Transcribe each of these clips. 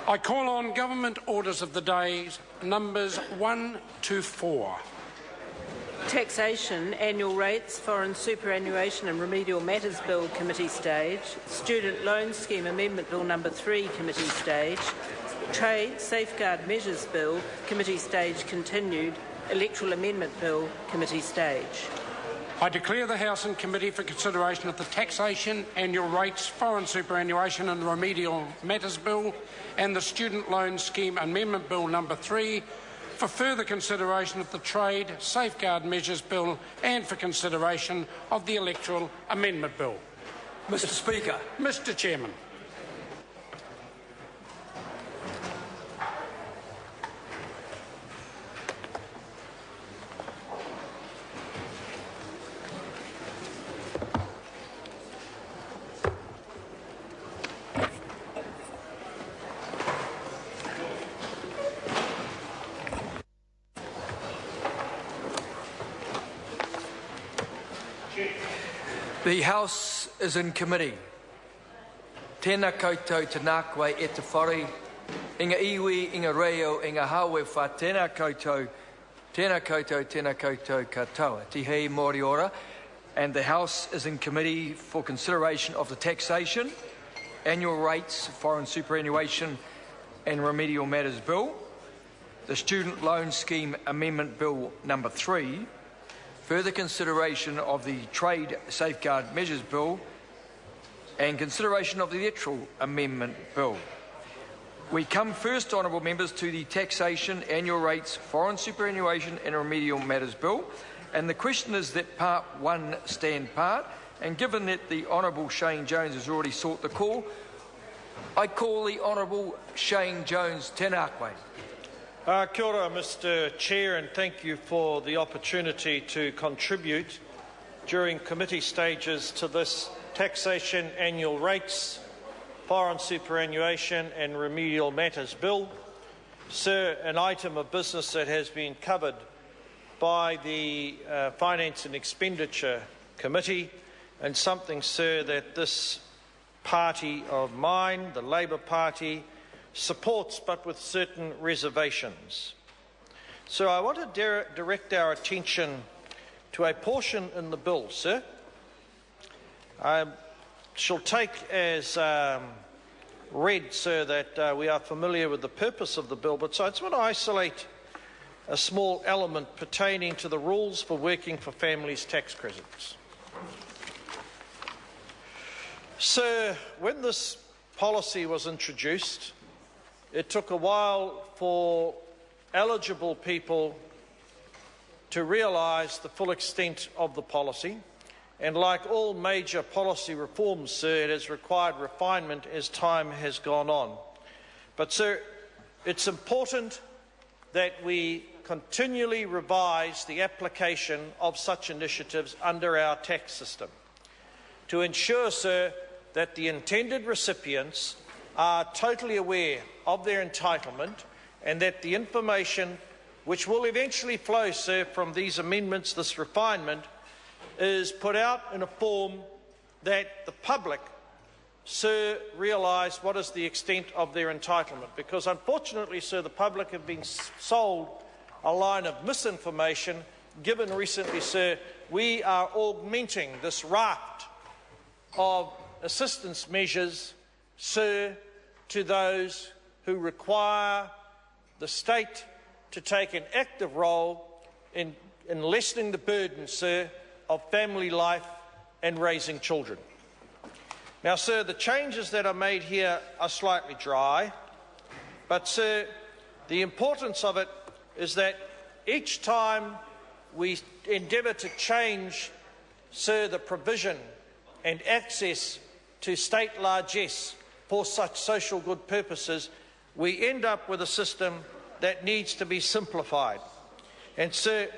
I call on government orders of the day, numbers 1 to 4. Taxation, Annual Rates, Foreign Superannuation and Remedial Matters Bill, Committee Stage. Student Loan Scheme Amendment Bill No. 3, Committee Stage. Trade Safeguard Measures Bill, Committee Stage continued. Electoral Amendment Bill, Committee Stage. I declare the House in committee for consideration of the Taxation, Annual Rates, Foreign Superannuation and Remedial Matters Bill and the Student Loan Scheme Amendment Bill No. 3, for further consideration of the Trade Safeguard Measures Bill and for consideration of the Electoral Amendment Bill. Mr. Speaker. Mr. Chairman. The House is in committee. Tēnā koutou te nākwe e te whare, inga iwi, inga reo, inga hawe wha, tēnā koutou, katoa. Tihei mōri ora. And the House is in committee for consideration of the Taxation, Annual Rates, Foreign Superannuation and Remedial Matters Bill, the Student Loan Scheme Amendment Bill No. 3, further consideration of the Trade Safeguard Measures Bill and consideration of the Electoral Amendment Bill. We come first, honourable members, to the Taxation, Annual Rates, Foreign Superannuation and Remedial Matters Bill, and the question is that Part 1 stand part, and given that the Honourable Shane Jones has already sought the call, I call the Honourable Shane Jones Tenakwe. Kia ora, Mr. Chair, and thank you for the opportunity to contribute during committee stages to this Taxation, Annual Rates, Foreign Superannuation and Remedial Matters Bill. Sir, an item of business that has been covered by the Finance and Expenditure Committee, and something, sir, that this party of mine, the Labour Party, supports, but with certain reservations. So I want to direct our attention to a portion in the bill, sir. I shall take as read, sir, that we are familiar with the purpose of the bill, but so I just want to isolate a small element pertaining to the rules for working for families' tax credits. Sir, when this policy was introduced, it took a while for eligible people to realise the full extent of the policy, and like all major policy reforms, sir, it has required refinement as time has gone on. But, sir, it's important that we continually revise the application of such initiatives under our tax system to ensure, sir, that the intended recipients are totally aware of their entitlement, and that the information which will eventually flow, sir, from these amendments, this refinement, is put out in a form that the public, sir, realise what is the extent of their entitlement. Because unfortunately, sir, the public have been sold a line of misinformation, given recently, sir, we are augmenting this raft of assistance measures, sir, to those who require the state to take an active role in lessening the burden, sir, of family life and raising children. Now, sir, the changes that are made here are slightly dry, but, sir, the importance of it is that each time we endeavour to change, sir, the provision and access to state largesse for such social good purposes, we end up with a system that needs to be simplified. And, sir,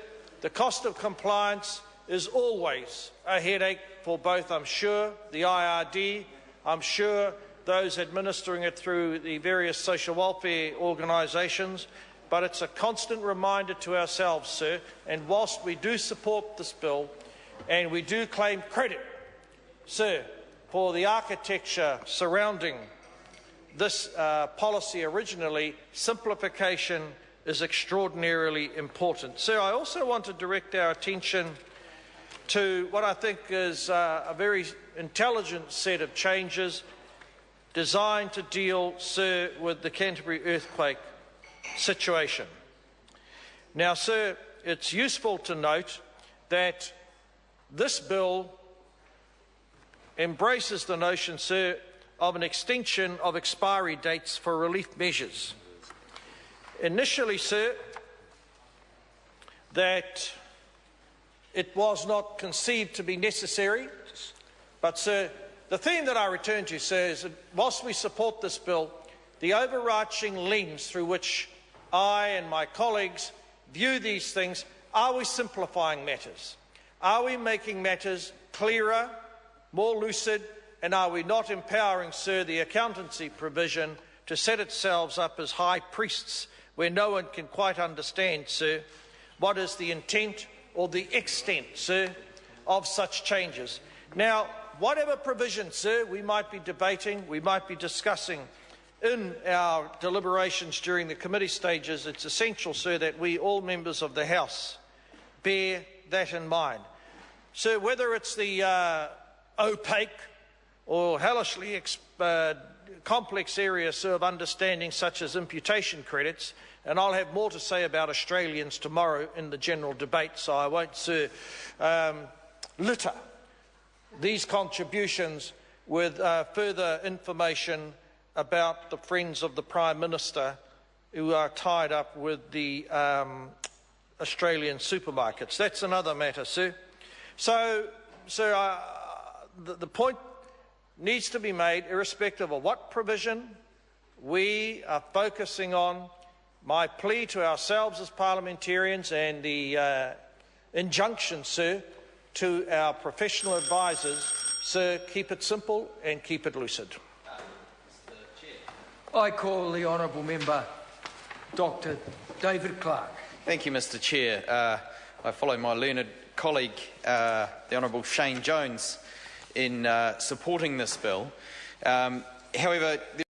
the cost of compliance is always a headache for both, I'm sure, the IRD, I'm sure those administering it through the various social welfare organisations, but it's a constant reminder to ourselves, sir, and whilst we do support this bill and we do claim credit, sir, for the architecture surrounding this policy originally, simplification is extraordinarily important. So I also want to direct our attention to what I think is a very intelligent set of changes designed to deal, sir, with the Canterbury earthquake situation. Now, sir, it's useful to note that this bill embraces the notion, sir, of an extension of expiry dates for relief measures. Initially, sir, that it was not conceived to be necessary, but, sir, the theme that I return to, sir, is that whilst we support this bill, the overarching lens through which I and my colleagues view these things, are we simplifying matters? Are we making matters clearer, more lucid, and are we not empowering, sir, the accountancy provision to set itself up as high priests where no one can quite understand, sir, what is the intent or the extent, sir, of such changes? Now, whatever provision, sir, we might be debating, we might be discussing in our deliberations during the committee stages, it's essential, sir, that we, all members of the House, bear that in mind. Sir, whether it's the opaque or hellishly complex area, sir, of understanding such as imputation credits, and I'll have more to say about Australians tomorrow in the general debate, so I won't, sir, litter these contributions with further information about the friends of the Prime Minister who are tied up with the Australian supermarkets. That's another matter, sir. So, sir, the point needs to be made, irrespective of what provision we are focusing on. My plea to ourselves as parliamentarians and the injunction, sir, to our professional advisors, sir, keep it simple and keep it lucid. I call the honourable member, Dr. David Clark. Thank you, Mr. Chair. I follow my learned colleague, the Honourable Shane Jones, in supporting this bill. However,